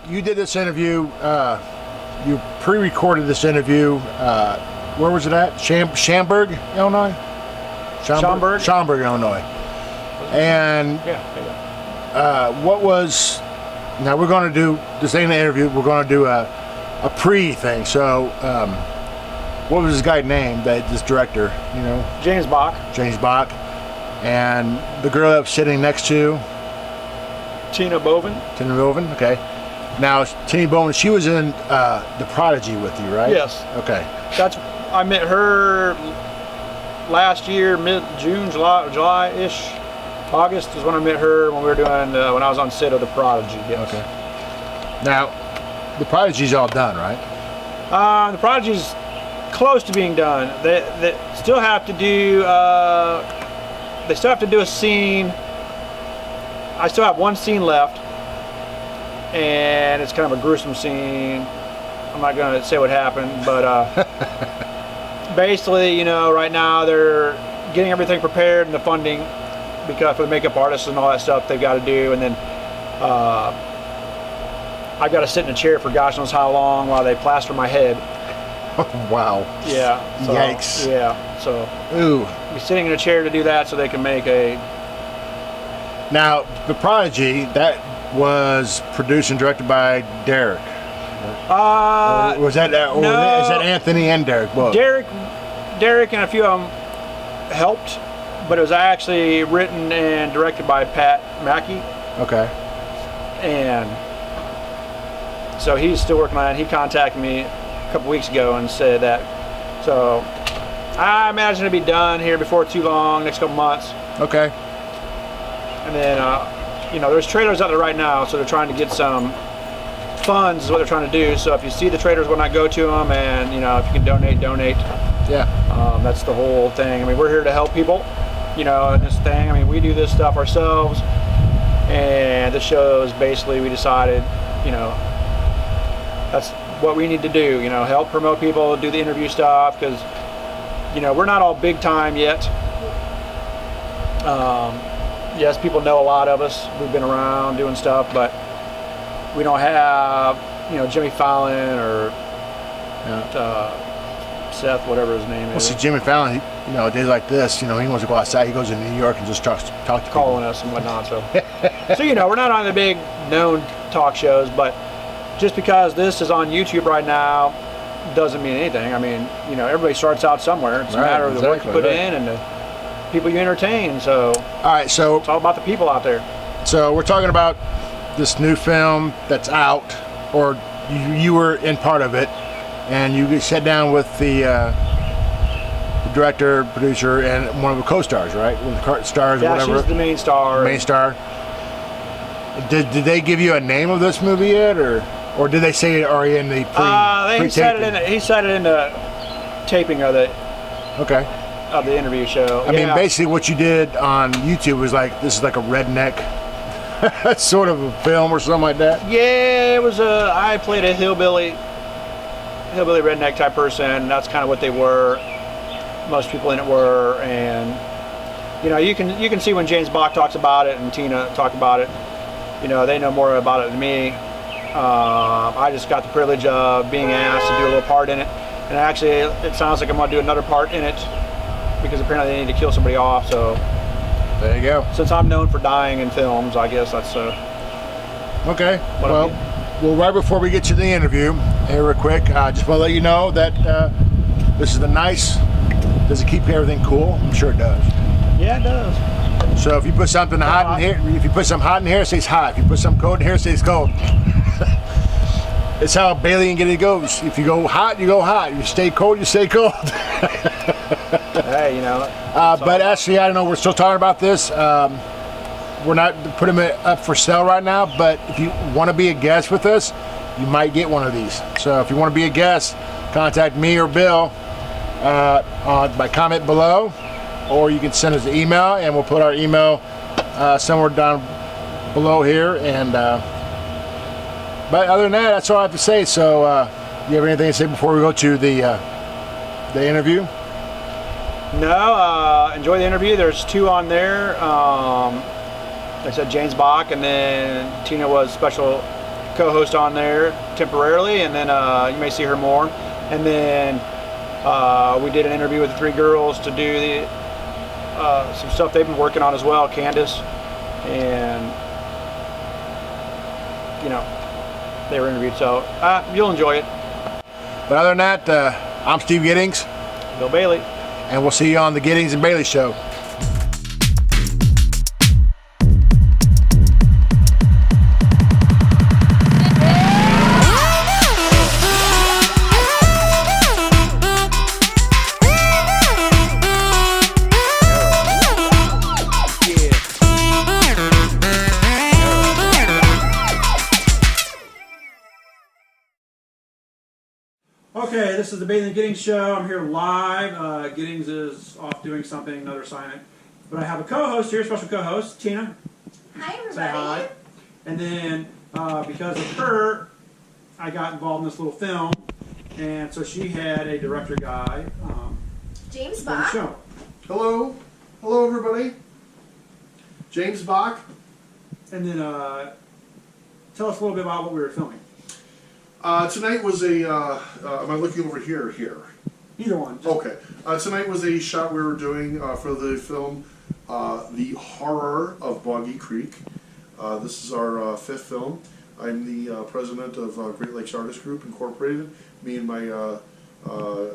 You did this interview, you pre-recorded this interview, where was it at? Schaumburg, Illinois? Schaumburg, Illinois. And what was, now we're going to do, this ain't an interview, we're going to do a pre-thing. So, what was this guy named, this director, you know? James Baack. James Baack. And the girl that was sitting next to? Tina Boivin. Tina Boivin, okay. Now, Tina Boivin, she was in The Prodigy with you, right? Yes. Okay. I met her last year, mid-June, July-ish. August is when I met her, when we were doing, when I was on set of The Prodigy, yes. Okay. Now, The Prodigy's all done, right? The Prodigy's close to being done. They still have to do, a scene. I still have one scene left. And it's kind of a gruesome scene. I'm not going to say what happened, but basically, you know, right now they're getting everything prepared and the funding, because for the makeup artists and all that stuff they've got to do, and then I've got to sit in a chair for gosh knows how long while they plaster my head. Wow. Yeah. So, yikes. Yeah. So. Ooh. Be sitting in a chair to do that so they can make a. Now, The Prodigy, that was produced and directed by Derek. Or was that no, is that Anthony and Derek both? Derek and a few of them helped, but it was actually written and directed by Pat Mackey. Okay. And so he's still working on it. He contacted me a couple weeks ago and said that. So I imagine it'll be done here before too long, next couple months. Okay. And then you know, there's trailers out there right now, so they're trying to get some funds is what they're trying to do. So if you see the trailers when I go to them, and you know, if you can donate. Yeah. That's the whole thing. I mean, we're here to help people, you know, in this thing. I mean, we do this stuff ourselves, and the show is basically, we decided, you know, that's what we need to do, you know, help promote people, do the interview stuff, because, you know, we're not all big time yet. Yes, people know a lot of us. We've been around doing stuff, but we don't have, you know, Jimmy Fallon or Seth, whatever his name is. Well, see, Jimmy Fallon, you know, days like this, you know, he wants to go outside. He goes to New York and just talk to people. Calling us and whatnot. So, so you know, we're not on the big known talk shows, but just because this is on YouTube right now doesn't mean anything. I mean, you know, everybody starts out somewhere. It's a matter of the work you put in and the people you entertain. So, all right, so it's all about the people out there. So we're talking about this new film that's out, or you were in part of it, and you sat down with the director, producer, and one of the co-stars, right? One of the stars, yeah, whatever. She's the main star. Main star. Did they give you a name of this movie yet, or did they say it already in the he said it in the taping of the. Okay. Of the interview show. I mean, basically what you did on YouTube was like, this is like a redneck sort of a film or something like that. Yeah, it was I played a hillbilly redneck type person. That's kind of what they were. Most people in it were, and you know, you can see when James Baack talks about it and Tina talk about it. You know, they know more about it than me. I just got the privilege of being asked to do a little part in it, and actually, it sounds like I'm going to do another part in it, because apparently they need to kill somebody off. So there you go. Since I'm known for dying in films, I guess that's okay. Well, right before we get to the interview, here real quick, I just want to let you know that this is the nice. Does it keep everything cool? I'm sure it does. Yeah, it does. So if you put something hot in here, if you put something hot in here, it stays hot. If you put something cold in here, it stays cold. It's how Bailey and Giddy goes. If you go hot, you go hot. You stay cold, you stay cold. Hey, you know. But actually, I don't know. We're still talking about this. We're not putting it up for sale right now. But if you want to be a guest with us, you might get one of these. So if you want to be a guest, contact me or Bill by comment below, or you can send us an email, and we'll put our email somewhere down below here. And but other than that, that's all I have to say. So you have anything to say before we go to the interview? No, enjoy the interview. There's 2 on there. Like I said, James Baack, and then Tina was special co-host on there temporarily, and then you may see her more. And then we did an interview with the 3 girls to do the some stuff they've been working on as well, Candace, and you know, they were interviewed, so you'll enjoy it. But other than that, I'm Steve Giddings. Bill Bailey. And we'll see you on the Giddings and Bailey Show. Okay, this is the Bailey and Giddings Show. I'm here live. Giddings is off doing something, another assignment. But I have a co-host here, special co-host, Tina. Hi, everybody. Say hi. And then, because of her, I got involved in this little film. And so she had a director guy. James for the Baack. show. Hello. Hello, everybody. James Baack. And then, tell us a little bit about what we were filming. Tonight was a, am I looking over here or here? Either one. Okay. Tonight was a shot we were doing for the film The Horror of Boggy Creek. This is our 5th film. I'm the president of Great Lakes Artist Group Incorporated. Me and my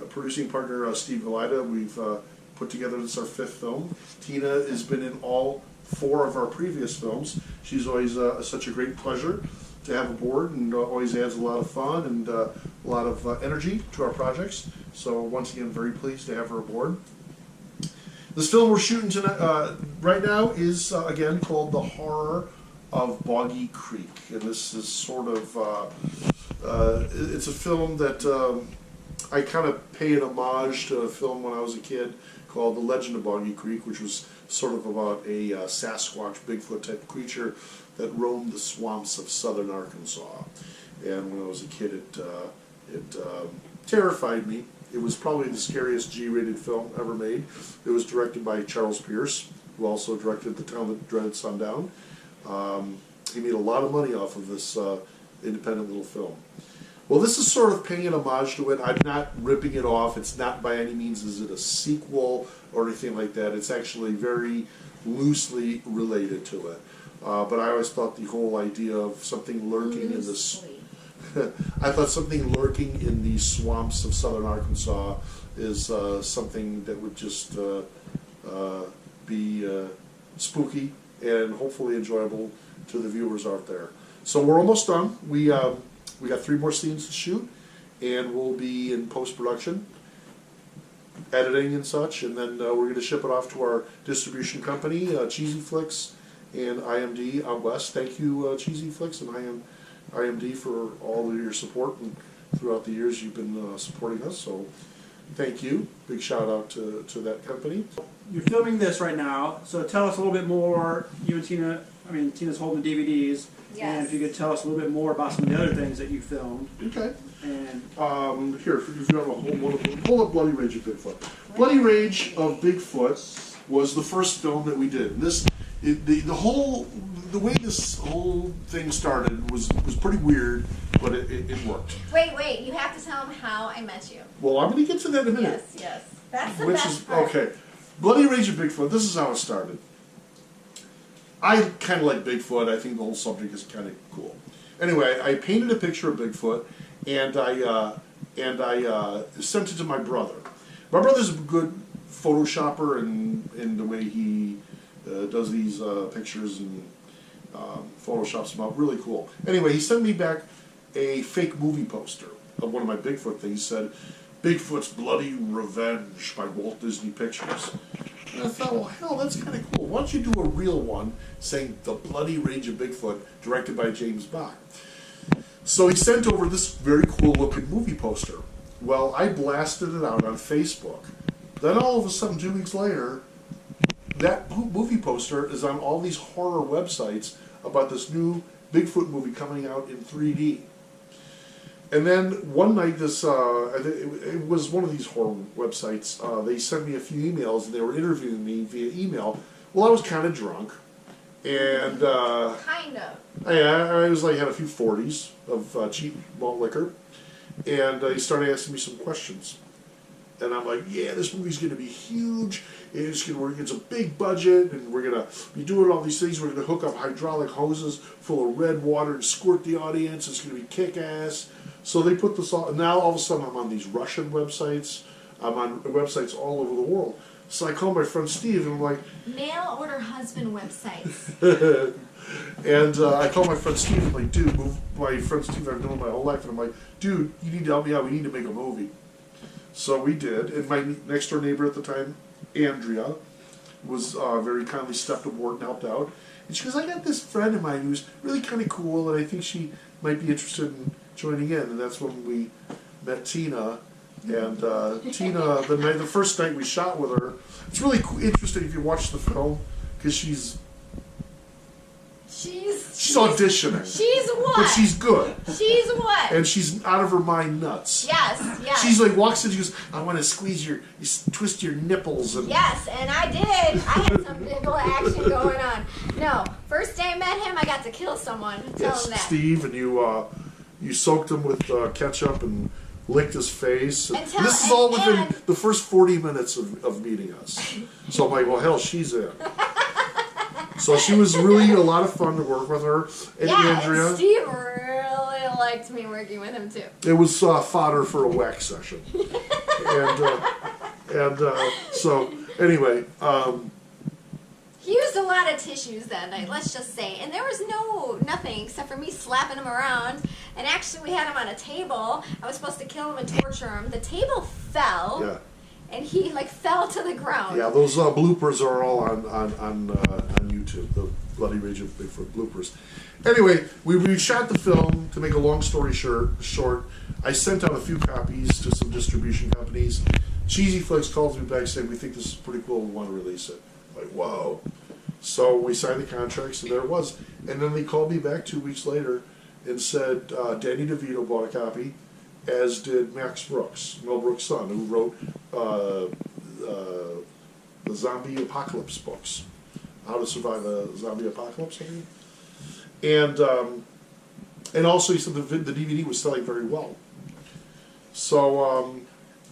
producing partner, Steve Galida, we've put together this our 5th film. Tina has been in all 4 of our previous films. She's always such a great pleasure to have aboard, and always adds a lot of fun and a lot of energy to our projects. So once again, very pleased to have her aboard. This film we're shooting tonight, right now, is again called The Horror of Boggy Creek, and this is sort of it's a film that I kind of pay an homage to a film when I was a kid called The Legend of Boggy Creek, which was sort of about a Sasquatch, Bigfoot type creature that roamed the swamps of southern Arkansas. And when I was a kid, it terrified me. It was probably the scariest G-rated film ever made. It was directed by Charles Pierce, who also directed The Town That Dreaded Sundown. He made a lot of money off of this independent little film. Well, this is sort of paying an homage to it. I'm not ripping it off. It's not by any means is it a sequel or anything like that. It's actually very loosely related to it. But I always thought the whole idea of something lurking in this, I thought something lurking in the swamps of southern Arkansas is something that would just be spooky and hopefully enjoyable to the viewers out there. So we're almost done. We got 3 more scenes to shoot, and we'll be in post-production, editing and such, and then we're going to ship it off to our distribution company, Cheesy Flicks and IMD out west. Thank you, Cheesy Flicks and IMD, for all of your support, and throughout the years you've been supporting us, so thank you. Big shout out to that company. You're filming this right now, so tell us a little bit more. You and Tina, Tina's holding the DVDs. Yes. And if you could tell us a little bit more about some of the other things that you filmed. Okay. And here, if you have a whole pull up Bloody Rage of Bigfoot. Bloody Rage of Bigfoot was the first film that we did. The way this whole thing started was pretty weird, but it worked. Wait, you have to tell them how I met you. Well, I'm going to get to that in a minute. Yes. That's the best part. Okay. Bloody Rage of Bigfoot, this is how it started. I kind of like Bigfoot. I think the whole subject is kind of cool. Anyway, I painted a picture of Bigfoot, and I sent it to my brother. My brother's a good photoshopper in the way he does these pictures and photoshops them out. Really cool. Anyway, he sent me back a fake movie poster of one of my Bigfoot things. Said, "Bigfoot's Bloody Revenge" by Walt Disney Pictures. And I thought, well, hell, that's kind of cool. Why don't you do a real one saying "The Bloody Rage of Bigfoot," directed by James Baack? So he sent over this very cool looking movie poster. Well, I blasted it out on Facebook. Then all of a sudden, 2 weeks later, that movie poster is on all these horror websites about this new Bigfoot movie coming out in 3D. And then one night, it was one of these horror websites. They sent me a few emails, and they were interviewing me via email. Well, I was kind of drunk, and Kind of. I was like had a few 40s of cheap malt liquor, and he started asking me some questions. And I'm like, yeah, this movie's going to be huge. It's a big budget, and we're going to be doing all these things. We're going to hook up hydraulic hoses full of red water and squirt the audience. It's going to be kick-ass. So they put this all, and now all of a sudden I'm on these Russian websites. I'm on websites all over the world. So I call my friend Steve, and I'm like, Mail order husband websites. and I call my friend Steve, I'm like, dude, my friend Steve I've known my whole life, and I'm like, dude, you need to help me out. We need to make a movie. So we did, and my next door neighbor at the time, Andrea, was very kindly stepped aboard and helped out. And she goes, I got this friend of mine who's really kind of cool, and I think she might be interested in joining in. And that's when we met Tina. And Tina, the first night we shot with her, it's really interesting if you watch the film, because she's auditioning. She's what? But she's good. She's what? And she's out of her mind nuts. Yes, yes. She's like, walks in, she goes, I want to squeeze twist your nipples. And Yes, and I did. I had some nipple action going on. No, first day I met him, I got to kill someone. Tell him that. Steve, and you soaked him with ketchup and licked his face. And this is all within the first 40 minutes of meeting us. So I'm like, well, hell, she's in. So she was really a lot of fun to work with her. And Andrea. And Steve really liked me working with him too. It was fodder for a wax session. So anyway. He used a lot of tissues that night, let's just say. And there was nothing except for me slapping him around. And actually we had him on a table. I was supposed to kill him and torture him. The table fell. Yeah. And he fell to the ground. Yeah, those bloopers are all on YouTube. The Bloody Rage of Bigfoot bloopers. Anyway, we shot the film. To make a long story short, I sent out a few copies to some distribution companies. Cheesy Flicks calls me back saying, we think this is pretty cool, we want to release it. I'm like, whoa. So we signed the contracts, and there it was. And then they called me back 2 weeks later and said Danny DeVito bought a copy, as did Max Brooks, Mel Brooks' son, who wrote the zombie apocalypse books, How to Survive a Zombie Apocalypse, I think. And also he said the DVD was selling very well. So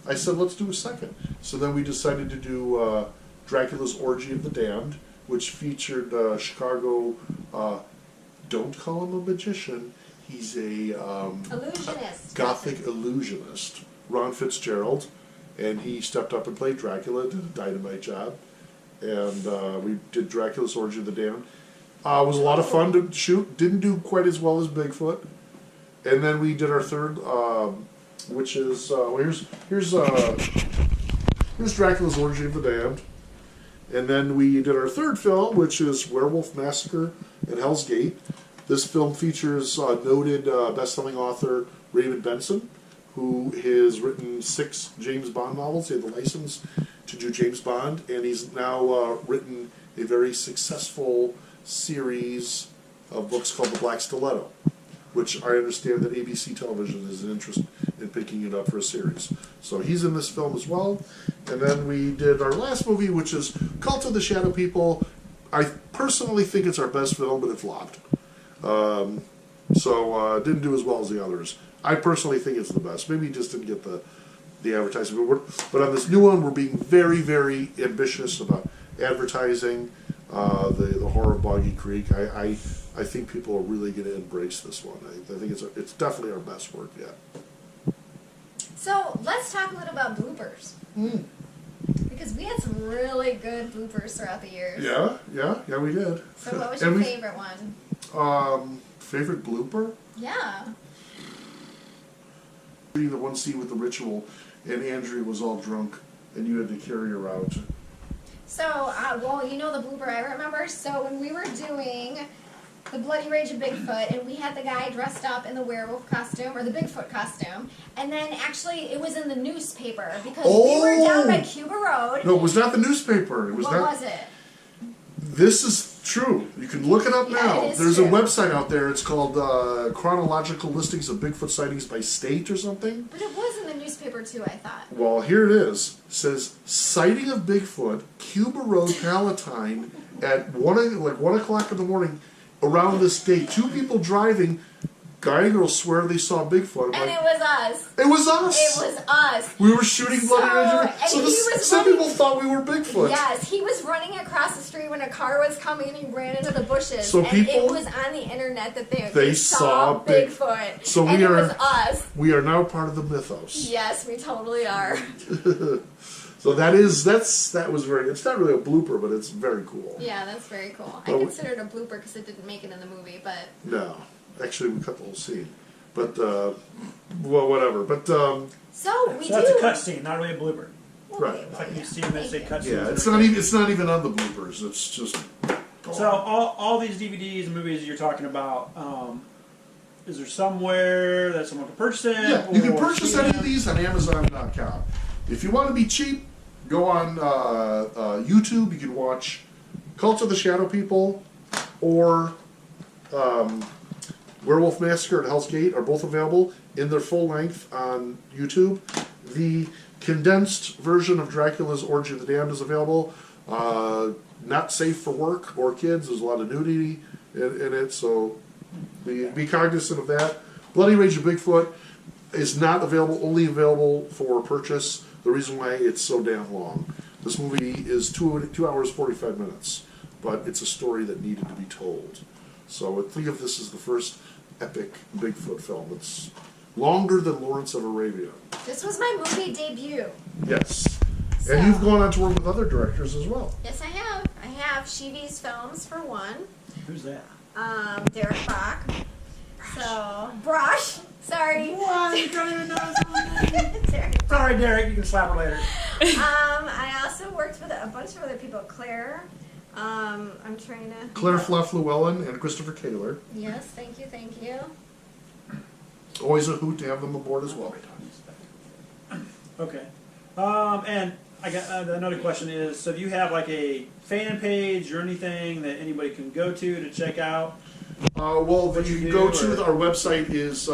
I said, let's do a second. So then we decided to do Dracula's Orgy of the Damned, which featured Chicago, don't call him a magician, he's a illusionist. Gothic illusionist, Ron Fitzgerald, and he stepped up and played Dracula, did a dynamite job, and we did Dracula's Orgy of the Damned. It was a lot of fun to shoot, didn't do quite as well as Bigfoot, and then we did our third, which is, here's Dracula's Orgy of the Damned, and then we did our third film, which is Werewolf Massacre at Hell's Gate. This film features noted best-selling author Raymond Benson, who has written 6 James Bond novels. He had the license to do James Bond, and he's now written a very successful series of books called The Black Stiletto, which I understand that ABC Television is an interest in picking it up for a series. So he's in this film as well. And then we did our last movie, which is Cult of the Shadow People. I personally think it's our best film, but it flopped. So didn't do as well as the others. I personally think it's the best. Maybe it just didn't get the advertising. But on this new one, we're being very, very ambitious about advertising the horror of Boggy Creek. I think people are really going to embrace this one. I think it's definitely our best work yet. So let's talk a little about bloopers. Because we had some really good bloopers throughout the years. Yeah, we did. So what was your favorite one? Favorite blooper? Yeah. The one scene with the ritual, and Andrea was all drunk, and you had to carry her out. So, well, you know the blooper I remember? So when we were doing the Bloody Rage of Bigfoot, and we had the guy dressed up in the werewolf costume, or the Bigfoot costume, and then actually it was in the newspaper, because we were down by Cuba Road. No, it was not the newspaper. It was What was it? This is true. You can look it up now. it is There's true. a website out there. It's called Chronological Listings of Bigfoot Sightings by State or something. But it was in the newspaper too, I thought. Well, here it is. It says, sighting of Bigfoot, Cuba Road, Palatine, at 1 o'clock in the morning. Around this date, 2 people driving, guy and girl swear they saw Bigfoot. And it was us. It was us. It was us. We were shooting Bloody Rage. and So he was some running- people thought we were Bigfoot. Yes, he was running across the street when a car was coming and he ran into the bushes. So and people- it was on the internet that they saw Bigfoot. So and we it are- was us. We are now part of the mythos. Yes, we totally are. So that was very. It's not really a blooper, but it's very cool. Yeah, that's very cool. I Well, consider it a blooper because it didn't make it in the movie, but No, actually, we cut the whole scene. But well, whatever. But so we So that's do. a cut scene, not really a blooper. Right. It's like you see them as they cut yeah, scenes. it's not even on the bloopers. It's just. So all these DVDs and movies you're talking about, is there somewhere that someone can purchase it? Yeah, you can or purchase see any them? of these on Amazon.com. If you want to be cheap, go on YouTube. You can watch Cult of the Shadow People or Werewolf Massacre and Hell's Gate are both available in their full length on YouTube. The condensed version of Dracula's Orgy of the Damned is available. Not safe for work or kids. There's a lot of nudity in it, so be cognizant of that. Bloody Rage of Bigfoot is not available, only available for purchase. The reason why it's so damn long. This movie is 2 hours 45 minutes, but it's a story that needed to be told. So think of this as the first epic Bigfoot film. It's longer than Lawrence of Arabia. This was my movie debut. Yes. So- And you've gone on to work with other directors as well. Yes, I have. I have Sheevy's Films for one. Who's that? Derek Baack. So Brosh. Sorry. What? You don't even know his own name. Derek. Sorry, Derek. You can slap her later. I also worked with a bunch of other people. Claire. I'm trying to. Claire Fluff Llewellyn and Christopher Kaler. Yes, thank you, thank you. Always a hoot to have them aboard as well. Okay. And I got another question is, so do you have like a fan page or anything that anybody can go to check out? Well, What you you can do, go to or- our website is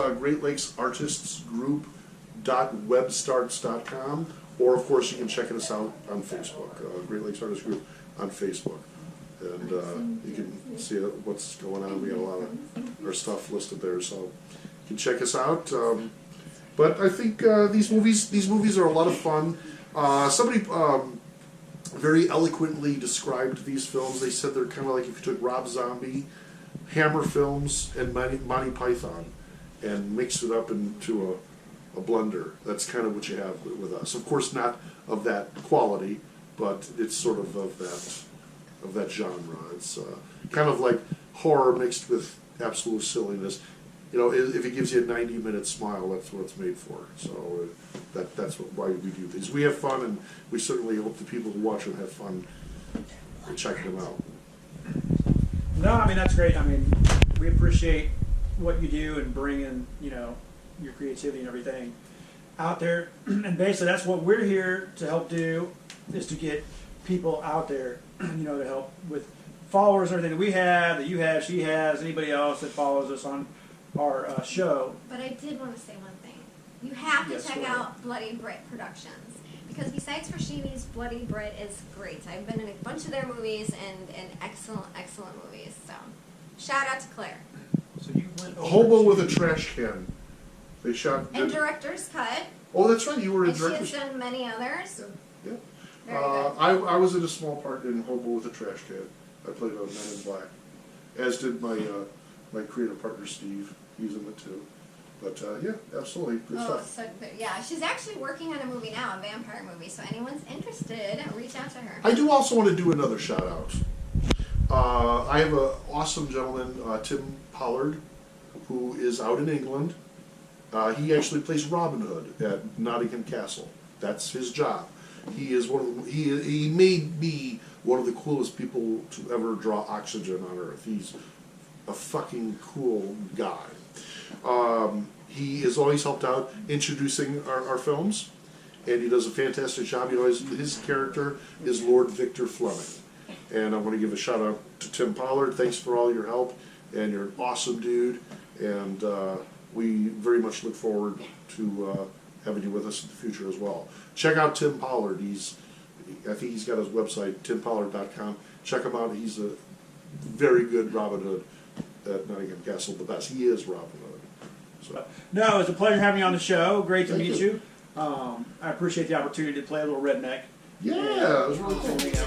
GreatLakesArtistsGroup.webstarts.com, or of course you can check us out on Facebook, Great Lakes Artists Group on Facebook, and you can see what's going on. We got a lot of our stuff listed there, so you can check us out. But I think these movies are a lot of fun. Somebody very eloquently described these films. They said they're kind of like if you took Rob Zombie, Hammer Films, and Monty Python and mixed it up into a blender. That's kind of what you have with us. Of course, not of that quality, but it's sort of that genre. It's kind of like horror mixed with absolute silliness. You know, if it gives you a 90-minute smile, that's what it's made for. So that's why we do these. We have fun, and we certainly hope the people who watch them have fun checking them out. No, I mean, that's great. I mean, we appreciate what you do and bringing, your creativity and everything out there. And basically, that's what we're here to help do, is to get people out there, to help with followers and everything that we have, that you have, she has, anybody else that follows us on our show. But I did want to say one thing. You have to Yes, check go ahead. out Bloody Brit Productions. Because besides for Sheevy's, Bloody Brit is great. I've been in a bunch of their movies and excellent, excellent movies. So, shout out to Claire. So you went over Hobo to- with a Trash Can. They shot. And Director's Cut. Oh, that's right. You were in And she has director's. done many others. Yeah. Very good. I was in a small part in Hobo with a Trash Can. I played on Men in Black, as did my my creative partner Steve. He's in it too. But yeah, absolutely good Oh, stuff. so yeah, she's actually working on a movie now, a vampire movie. So anyone's interested, reach out to her. I do also want to do another shout out. I have an awesome gentleman, Tim Pollard, who is out in England. He actually plays Robin Hood at Nottingham Castle. That's his job. He is one of the, he made me one of the coolest people to ever draw oxygen on Earth. He's a fucking cool guy. He has always helped out introducing our films, and he does a fantastic job. His character is Lord Victor Fleming. And I want to give a shout out to Tim Pollard. Thanks for all your help, and you're an awesome dude. And we very much look forward to having you with us in the future as well. Check out Tim Pollard. I think he's got his website, timpollard.com. Check him out. He's a very good Robin Hood at Nottingham Castle. The best. He is Robin Hood. So. No, it's a pleasure having you on the show. Great to Thank meet you. you. I appreciate the opportunity to play a little redneck. Yeah, it was really cool. You know,